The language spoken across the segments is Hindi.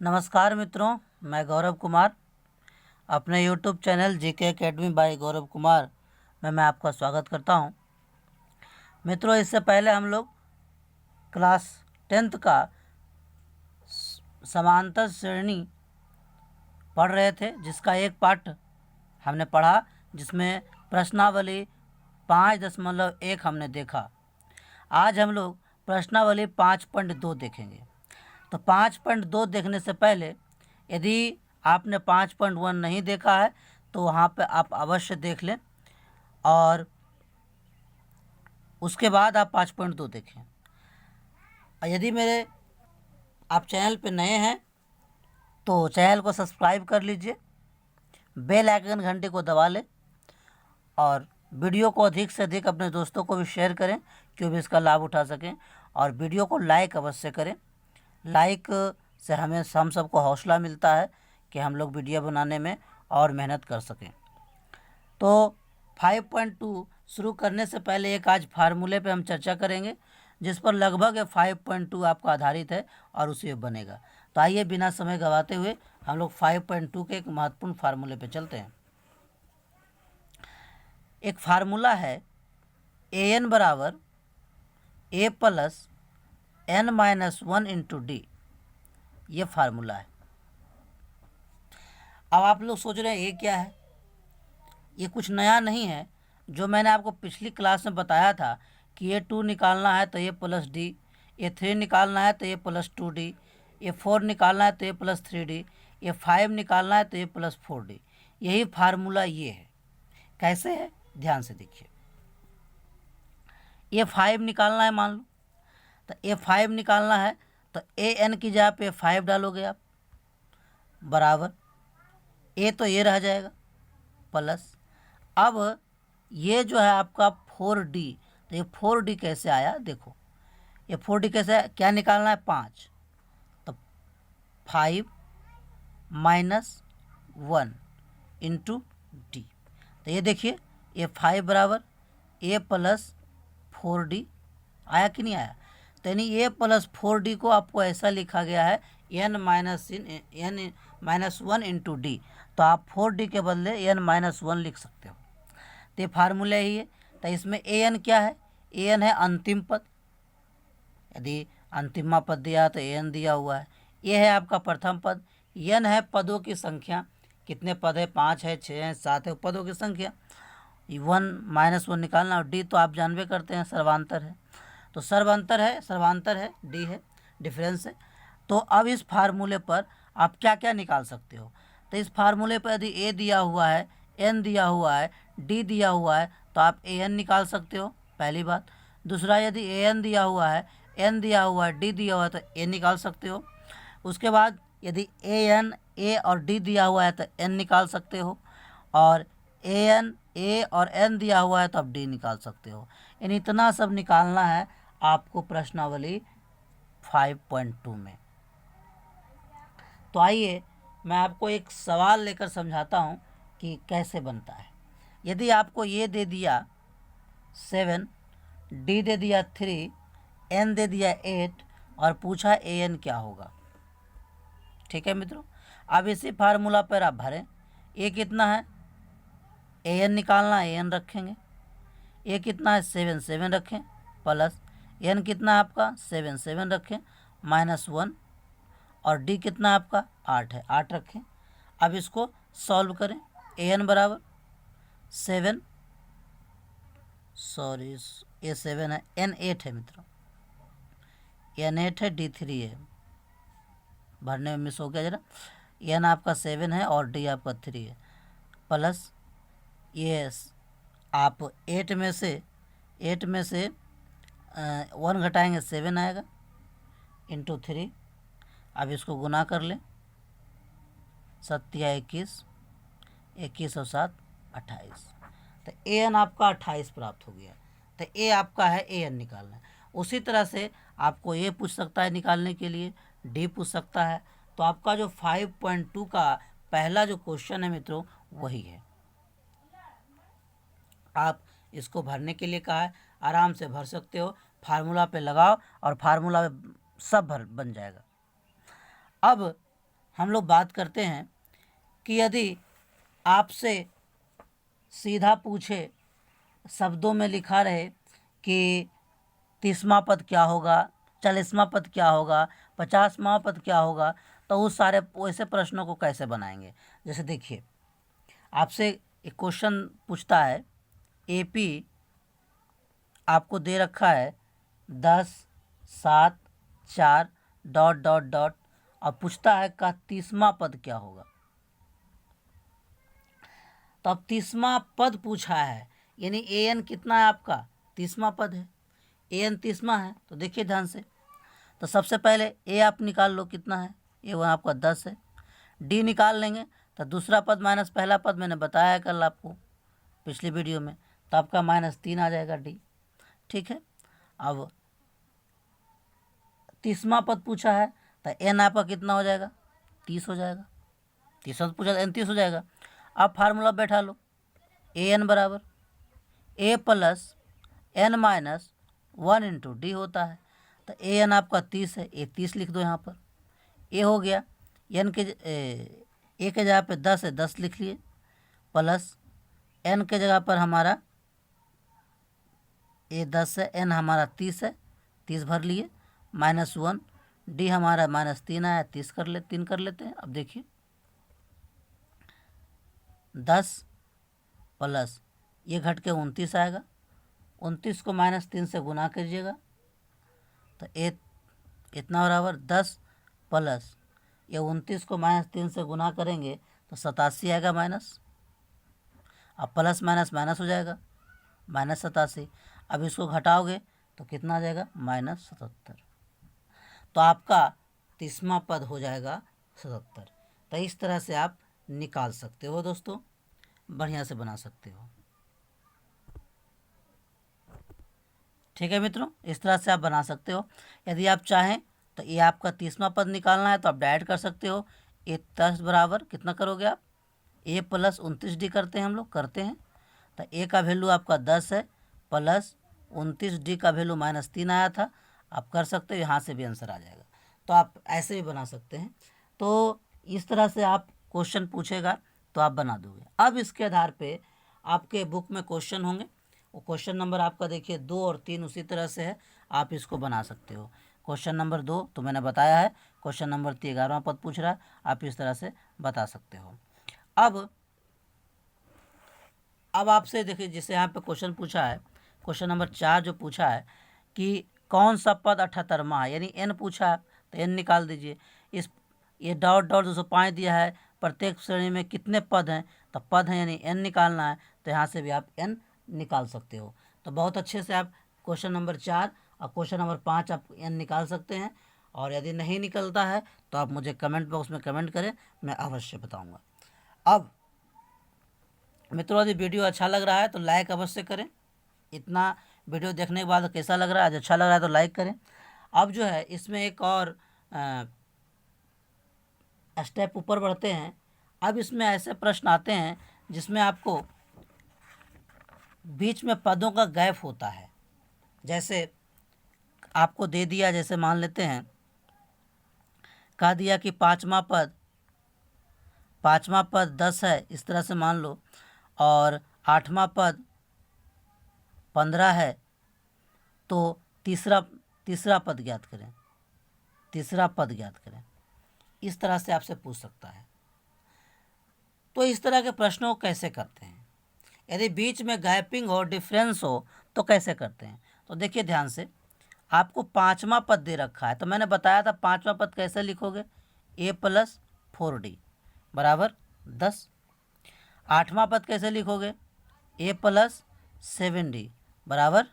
नमस्कार मित्रों, मैं गौरव कुमार अपने YouTube channel GK academy by Gaurav Kumar में मैं आपका स्वागत करता हूं। मित्रों, इससे पहले हम लोग क्लास 10th का समांतर श्रेणी पढ़ रहे थे, जिसका एक पार्ट हमने पढ़ा, जिसमें प्रश्नावली 5.1 हमने देखा। आज हम लोग प्रश्नावली 5.2 देखेंगे। तो 5.2 देखने से पहले यदि आपने 5.1 नहीं देखा है तो वहाँ पे आप अवश्य देख लें, और उसके बाद आप 5.2 देखें। यदि मेरे आप चैनल पे नए हैं तो चैनल को सब्सक्राइब कर लीजिए, बेल आइकन घंटे को दबा लें और वीडियो को अधिक से अधिक अपने दोस्तों को भी शेयर करें कि वो भी इसका लाभ उठा सकें, और वीडियो को लाइक अवश्य करें। लाइक से हम सबको हौसला मिलता है कि हम लोग वीडियो बनाने में और मेहनत कर सकें। तो 5.2 शुरू करने से पहले एक आज फार्मूले पे हम चर्चा करेंगे, जिस पर लगभग 5.2 आपका आधारित है और उसी में बनेगा। तो आइए बिना समय गंवाते हुए हम लोग 5.2 के एक महत्वपूर्ण फार्मूले पे चलते हैं। एक फार्मूला है an बराबर a plus n-1 into D. ये फार्मूला है। अब आप लोग सोच रहे हैं ये क्या है? ये कुछ नया नहीं है। जो मैंने आपको पिछली क्लास में बताया था कि ये 2 निकालना है तो ये प्लस डी, ये 3 निकालना है तो ये प्लस 2d, ये 4 निकालना है तो ये प्लस 3d, ये 5 निकालना है तो ये प्लस 4d। यही फार्मूला ये है। कैसे है, ध्यान से देखिए। ये 5 निकालना है, मान लो तो ये 5 निकालना है तो ए एन की जगह पे 5 डालोगे आप, बराबर ए तो ये रह जाएगा प्लस। अब ये जो है आपका 4d, तो ये 4d कैसे आया देखो। ये 4d कैसे आया? क्या निकालना है? 5, तो 5 माइनस 1 इंटू डी। तो ये देखिए, ये 5 बराबर ए प्लस 4d आया कि नहीं आया? तो यानी ए प्लस 4d को आपको ऐसा लिखा गया है n-1 इंटू डी। तो आप 4d के बदले n-1 लिख सकते हो। तो ये फार्मूला ही है। तो इसमें an क्या है? an है अंतिम पद। यदि अंतिमा पद दिया तो an दिया हुआ है। ये है आपका प्रथम पद। n है पदों की संख्या। कितने पद है? 5 है, 6 है, 7 है, पदों की संख्या। 1-1 निकालना। और डी तो आप जानबे करते हैं सर्वांतर है। तो सर्वांतर है, डी है, डिफरेंस है। तो अब इस फार्मूले पर आप क्या क्या निकाल सकते हो? तो इस फार्मूले पर यदि ए दिया हुआ है, एन दिया हुआ है, डी दिया हुआ है, तो आप ए एन निकाल सकते हो, पहली बात। दूसरा, यदि ए एन दिया हुआ है, एन दिया हुआ है, डी दिया हुआ है, तो ए निकाल सकते हो। उसके बाद यदि ए एन, ए और डी दिया हुआ है तो एन निकाल सकते हो, और ए एन, ए और एन दिया हुआ है तो आप डी निकाल सकते हो। इन इतना सब निकालना है आपको प्रश्नावली 5.2 में। तो आइए मैं आपको एक सवाल लेकर समझाता हूँ कि कैसे बनता है। यदि आपको ये दे दिया 7, डी दे दिया 3, एन दे दिया 8 और पूछा ए एन क्या होगा। ठीक है मित्रों, अब इसी फार्मूला पर आप भरें। ए कितना है? ए एन निकालना, ए एन रखेंगे। ए कितना है? 7 रखें, प्लस एन कितना है आपका? 7 रखें, -1, और डी कितना है आपका? 8 है, 8 रखें। अब इसको सॉल्व करें। ए एन बराबर 7, सॉरी ए 7 है, एन 8 है मित्रों, एन 8 है, डी 3 है, भरने में मिस हो गया जरा। एन आपका 7 है और डी आपका 3 है, प्लस ये आप 8 में से 1 घटाएंगे 7 आएगा, इंटू 3। अब इसको गुना कर लें, 7 या 21, 21 और 7 28। तो ए एन आपका 28 प्राप्त हो गया। तो ए आपका है, ए एन निकालना है। उसी तरह से आपको ए पूछ सकता है निकालने के लिए, डी पूछ सकता है। तो आपका जो 5.2 का पहला जो क्वेश्चन है मित्रों, वही है। आप इसको भरने के लिए कहा है, आराम से भर सकते हो। फार्मूला पे लगाओ और फार्मूला सब बन जाएगा। अब हम लोग बात करते हैं कि यदि आपसे सीधा पूछे, शब्दों में लिखा रहे कि 30वां पद क्या होगा, 40वां पद क्या होगा, 50वां पद क्या होगा, तो उस सारे वैसे प्रश्नों को कैसे बनाएंगे। जैसे देखिए, आपसे एक क्वेश्चन पूछता है, एपी आपको दे रखा है 10, 7, 4 डॉट डॉट डॉट, और पूछता है का 30वां पद क्या होगा। तो अब 30वां पद पूछा है, यानी ए एन कितना है आपका, 30वां पद है, ए एन 30वां है। तो देखिए ध्यान से, तो सबसे पहले ए आप निकाल लो कितना है, ए वन आपका 10 है। डी निकाल लेंगे तो दूसरा पद माइनस पहला पद मैंने बताया है कल आपको पिछली वीडियो में, तो आपका -3 आ जाएगा डी। ठीक है, अब 30वां पद पूछा है तो एन आपका कितना हो जाएगा, 30 हो जाएगा। 30 पद पूछा तो एन 30 हो जाएगा। अब फार्मूला बैठा लो, ए एन बराबर A plus N minus 1 into D होता है। तो ए एन आपका 30 है, ए 30 लिख दो यहाँ पर, ए हो गया, एन के ए के जगह पे 10 है, 10 लिख लिए, प्लस एन के जगह पर हमारा ए 10 है, एन हमारा 30 है, 30 भर लिए, -1, डी हमारा -3 आया, 3 कर लेते हैं। अब देखिए 10 प्लस ये घट के 29 आएगा, 29 को -3 से गुना कीजिएगा तो इतना बराबर 10 प्लस ये 29 को -3 से गुना करेंगे तो 87 आएगा माइनस। अब प्लस माइनस माइनस हो जाएगा, -87। अब इसको घटाओगे तो कितना आ जाएगा, -77। तो आपका 30वां पद हो जाएगा 77। तो इस तरह से आप निकाल सकते हो दोस्तों, बढ़िया से बना सकते हो। ठीक है मित्रों, इस तरह से आप बना सकते हो। यदि आप चाहें तो ये आपका 30वां पद निकालना है तो आप डायरेक्ट कर सकते हो। ए 10 बराबर कितना करोगे आप, ए प्लस 29 डी करते हैं हम लोग, करते हैं। तो ए का वैल्यू आपका 10 है, प्लस 29 डी का वैल्यू -3 आया था। आप कर सकते हो, यहाँ से भी आंसर आ जाएगा। तो आप ऐसे भी बना सकते हैं। तो इस तरह से आप क्वेश्चन पूछेगा तो आप बना दोगे। अब इसके आधार पे आपके बुक में क्वेश्चन होंगे, वो क्वेश्चन नंबर आपका देखिए 2 और 3 उसी तरह से है, आप इसको बना सकते हो। क्वेश्चन नंबर 2 तो मैंने बताया है, क्वेश्चन नंबर 3 11वां पद पूछ रहा है, आप इस तरह से बता सकते हो। अब आपसे देखिए, जैसे यहाँ पे क्वेश्चन पूछा है, क्वेश्चन नंबर 4 जो पूछा है कि कौन सा पद 78वां है, यानी एन पूछा है तो एन निकाल दीजिए। ये डॉट डॉट 205 दिया है, प्रत्येक श्रेणी में कितने पद हैं, तो पद हैं यानी एन निकालना है, तो यहाँ से भी आप एन निकाल सकते हो। तो बहुत अच्छे से आप क्वेश्चन नंबर 4 और क्वेश्चन नंबर 5 आप एन निकाल सकते हैं। और यदि नहीं निकलता है तो आप मुझे कमेंट बॉक्स में कमेंट करें, मैं अवश्य बताऊँगा। अब मित्रों, यदि वीडियो अच्छा लग रहा है तो लाइक अवश्य करें। इतना वीडियो देखने के बाद कैसा लग रहा है, अच्छा लग रहा है तो लाइक करें। अब जो है इसमें एक और स्टेप ऊपर बढ़ते हैं। अब इसमें ऐसे प्रश्न आते हैं जिसमें आपको बीच में पदों का गैप होता है। जैसे आपको दे दिया, जैसे मान लेते हैं कह दिया कि पाँचवा पद 10 है, इस तरह से मान लो, और 8वां पद 15 है, तो तीसरा पद ज्ञात करें, इस तरह से आपसे पूछ सकता है। तो इस तरह के प्रश्नों को कैसे करते हैं, यदि बीच में गैपिंग हो, डिफरेंस हो, तो कैसे करते हैं। तो देखिए ध्यान से, आपको 5वां पद दे रखा है, तो मैंने बताया था 5वां पद कैसे लिखोगे, ए प्लस 4D बराबर 10। 8वां पद कैसे लिखोगे, ए प्लस 7D बराबर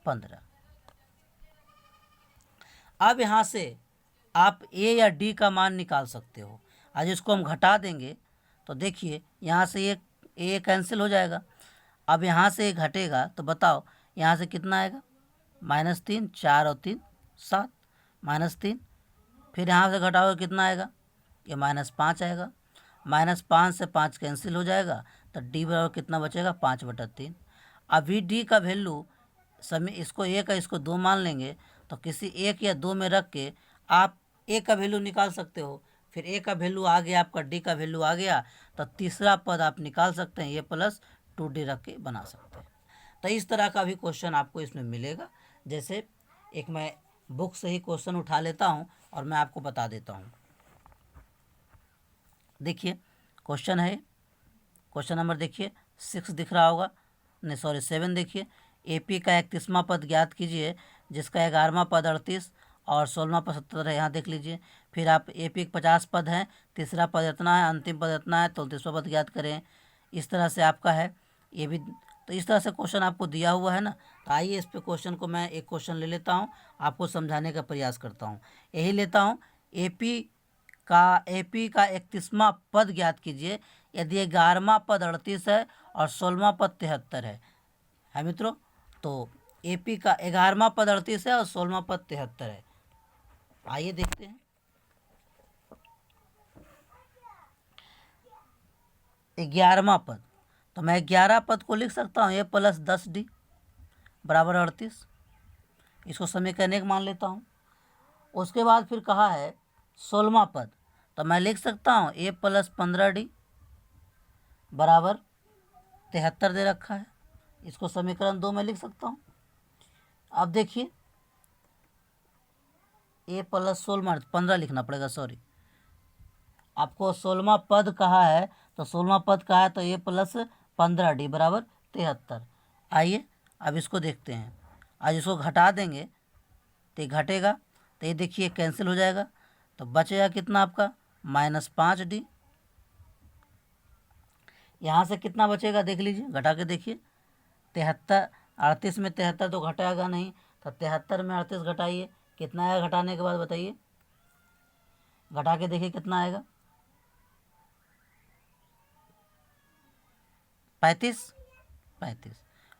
15। अब यहाँ से आप ए या डी का मान निकाल सकते हो। आज इसको हम घटा देंगे तो देखिए यहाँ से ये ए कैंसिल हो जाएगा। अब यहाँ से ये घटेगा तो बताओ यहाँ से कितना आएगा, -3, 4 और 3 7, -3। फिर यहाँ से घटाओगे कितना आएगा, ये -5 आएगा। -5 से 5 कैंसिल हो जाएगा तो डी बराबर कितना बचेगा, 5/3। अभी डी का वैल्यू समय इसको 1 है, इसको 2 मान लेंगे, तो किसी 1 या 2 में रख के आप ए का वैल्यू निकाल सकते हो। फिर ए का वैल्यू आ गया, आपका डी का वैल्यू आ गया, तो तीसरा पद आप निकाल सकते हैं, ए प्लस 2d रख के बना सकते हैं। तो इस तरह का भी क्वेश्चन आपको इसमें मिलेगा। जैसे एक मैं बुक से ही क्वेश्चन उठा लेता हूँ और मैं आपको बता देता हूँ। देखिए क्वेश्चन है, क्वेश्चन नंबर देखिए 6 दिख रहा होगा, नहीं सॉरी 7 देखिए। एपी का 31वां पद ज्ञात कीजिए जिसका 11वां पद 38 और 16वां पद 70 है, यहाँ देख लीजिए। फिर आप एपी के 50 पद हैं, तीसरा पद इतना है, अंतिम पद इतना है, तो 39वां पद ज्ञात करें। इस तरह से आपका है ये भी। तो इस तरह से क्वेश्चन आपको दिया हुआ है ना। तो आइए इस पे क्वेश्चन को मैं एक क्वेश्चन ले लेता हूँ, आपको समझाने का प्रयास करता हूँ। यही लेता हूँ, एपी का 31वां पद ज्ञात कीजिए यदि 11वां पद 38 है और 16वां पद 73 है मित्रों। तो एपी का 11वां पद 38 है और 16वां पद 73 है। आइए देखते हैं। 11वां पद, तो मैं 11 पद को लिख सकता हूँ ए प्लस 10d बराबर 38, इसको समीकरण 1 मान लेता हूँ। उसके बाद फिर कहा है 16वां पद, तो मैं लिख सकता हूँ ए प्लस 15d बराबर 73 दे रखा है, इसको समीकरण 2 में लिख सकता हूँ। अब देखिए ए प्लस 15 लिखना पड़ेगा, सॉरी आपको 16वां पद कहा है, तो 16वां पद कहा है तो ए प्लस 15d बराबर 73। आइए अब इसको देखते हैं। आज इसको घटा देंगे तो ये घटेगा, तो ये देखिए कैंसिल हो जाएगा, तो बचेगा कितना आपका -5d। यहाँ से कितना बचेगा देख लीजिए, घटा के देखिए। 73, 38 में 73 तो घटाएगा नहीं, तो 73 में 38 घटाइए, कितना आएगा घटाने के बाद बताइए, घटा के देखिए कितना आएगा। 35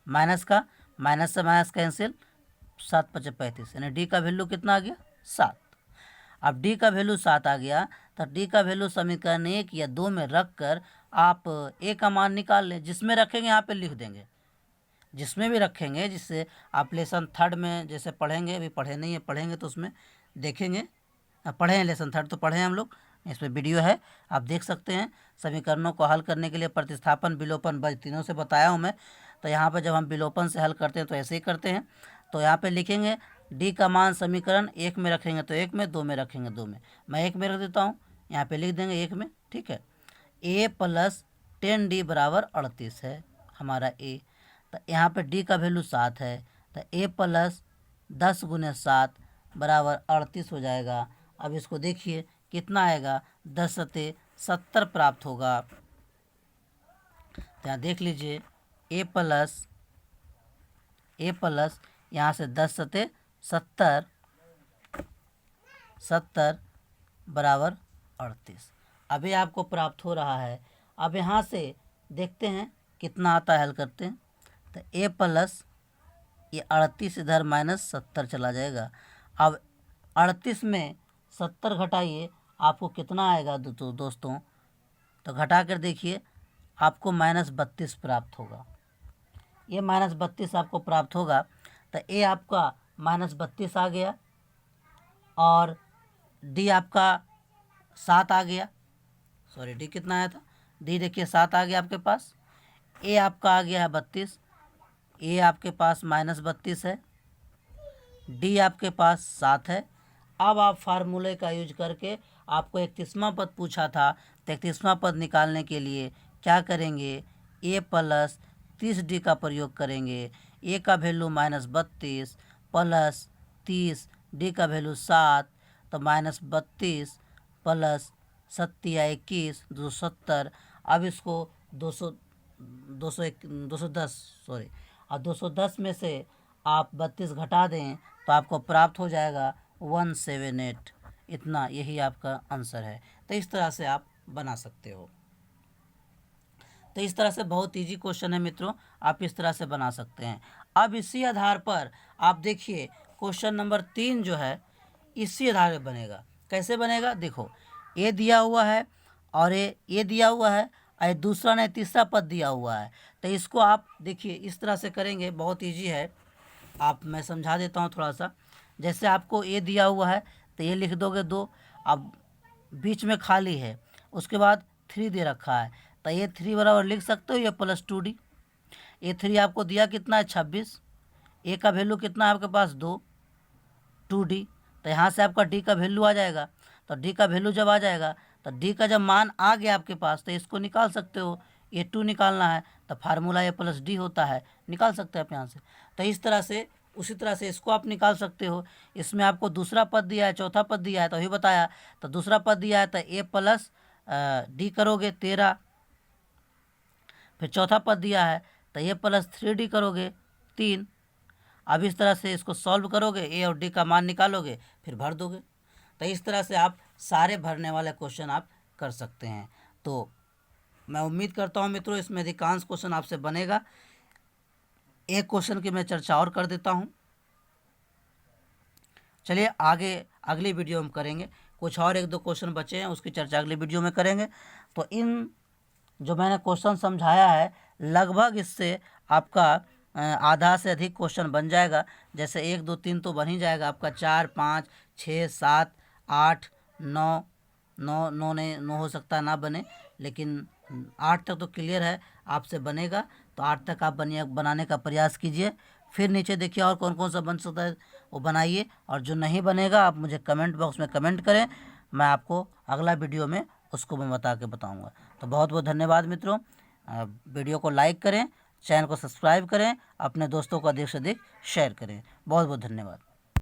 माइनस का, माइनस से माइनस कैंसिल, 7 × 5 = 35, यानी डी का वैल्यू कितना आ गया 7। अब डी का वैल्यू 7 आ गया, तो डी का वैल्यू समीकरण 1 या 2 में रख कर आप ए का मान निकाल लें। जिसमें रखेंगे यहाँ पे लिख देंगे, जिसमें भी रखेंगे, जिससे आप लेसन 3 में जैसे पढ़ेंगे, अभी पढ़े नहीं है, पढ़ेंगे तो उसमें देखेंगे। पढ़े हैं लेसन 3 तो पढ़े हैं हम लोग, इसमें वीडियो है आप देख सकते हैं। समीकरणों को हल करने के लिए प्रतिस्थापन, विलोपन, बज तीनों से बताया हूँ मैं। तो यहाँ पे जब हम विलोपन से हल करते हैं तो ऐसे ही करते हैं। तो यहाँ पे लिखेंगे डी का मान समीकरण 1 में रखेंगे तो 1 में, 2 में रखेंगे 2 में, मैं 1 में रख देता हूँ, यहाँ पे लिख देंगे 1 में, ठीक है। ए प्लस 10d बराबर 38 है हमारा ए। तो यहाँ पे डी का वैल्यू 7 है, तो ए प्लस 10 × 7 बराबर 38 हो जाएगा। अब इसको देखिए कितना आएगा, 10 × 70 प्राप्त होगा। तो यहाँ देख लीजिए ए प्लस यहाँ से 10 × 70 बराबर 38 अभी आपको प्राप्त हो रहा है। अब यहाँ से देखते हैं कितना आता है, हल करते हैं। तो ए प्लस ये 38 इधर -70 चला जाएगा। अब 38 में 70 घटाइए, आपको कितना आएगा दोस्तों, तो घटा कर देखिए आपको -32 प्राप्त होगा। ये -32 आपको प्राप्त होगा। तो ए आपका -32 आ गया और डी आपका 7 आ गया, सॉरी डी कितना आया था, डी देखिए 7 आ गया आपके पास। ए आपका आ गया है 32, ए आपके पास -32 है, डी आपके पास 7 है। अब आप फार्मूले का यूज करके, आपको 31वां पद पूछा था, तो 31वां पद निकालने के लिए क्या करेंगे, ए प्लस 30d का प्रयोग करेंगे। ए का वैल्यू -32 प्लस 30, डी का वैल्यू 7, तो -32 प्लस 7 या 21 270। अब इसको 210 सॉरी, और 210 में से आप 32 घटा दें तो आपको प्राप्त हो जाएगा 178। इतना, यही आपका आंसर है। तो इस तरह से आप बना सकते हो। तो इस तरह से बहुत इजी क्वेश्चन है मित्रों, आप इस तरह से बना सकते हैं। अब इसी आधार पर आप देखिए क्वेश्चन नंबर 3 जो है इसी आधार पर बनेगा। कैसे बनेगा, देखो ए दिया हुआ है और ए दिया हुआ है और दूसरा ने तीसरा पद दिया हुआ है। तो इसको आप देखिए इस तरह से करेंगे, बहुत इजी है। आप मैं समझा देता हूँ थोड़ा सा। जैसे आपको ए दिया हुआ है तो ये लिख दोगे 2, अब बीच में खाली है, उसके बाद 3 दे रखा है, तो ये 3 बराबर लिख सकते हो ये प्लस 2d। ये 3 आपको दिया कितना है 26, ए का वैल्यू कितना है आपके पास 2d, तो यहाँ से आपका डी का वैल्यू आ जाएगा। तो डी का वैल्यू जब आ जाएगा तो डी का जब मान आ गया आपके पास तो इसको निकाल सकते हो, ये 2 निकालना है तो फार्मूला ए प्लस डी होता है, निकाल सकते हैं आप यहाँ से। तो इस तरह से उसी तरह से इसको आप निकाल सकते हो। इसमें आपको दूसरा पद दिया है, चौथा पद दिया है तो अभी बताया, तो दूसरा पद दिया है तो ए प्लस डी करोगे 13, फिर चौथा पद दिया है तो ए प्लस 3d करोगे 3। अब इस तरह से इसको सॉल्व करोगे, ए और डी का मान निकालोगे, फिर भर दोगे। तो इस तरह से आप सारे भरने वाले क्वेश्चन आप कर सकते हैं। तो मैं उम्मीद करता हूं मित्रों इसमें अधिकांश क्वेश्चन आपसे बनेगा। एक क्वेश्चन की मैं चर्चा और कर देता हूं, चलिए आगे अगली वीडियो में करेंगे। कुछ और 1-2 क्वेश्चन बचे हैं, उसकी चर्चा अगली वीडियो में करेंगे। तो इन जो मैंने क्वेश्चन समझाया है लगभग इससे आपका आधा से अधिक क्वेश्चन बन जाएगा। जैसे 1, 2, 3 तो बन ही जाएगा आपका, 4, 5, 6, 7, 8, 9, 9 हो सकता है ना बने, लेकिन 8 तक तो क्लियर है आपसे बनेगा। तो 8 तक आप बनाने का प्रयास कीजिए। फिर नीचे देखिए और कौन कौन सा बन सकता है वो बनाइए, और जो नहीं बनेगा आप मुझे कमेंट बॉक्स में कमेंट करें, मैं आपको अगला वीडियो में उसको मैं बता के बताऊँगा। तो बहुत बहुत धन्यवाद मित्रों। वीडियो को लाइक करें, चैनल को सब्सक्राइब करें, अपने दोस्तों को अधिक से अधिक शेयर करें। बहुत बहुत धन्यवाद।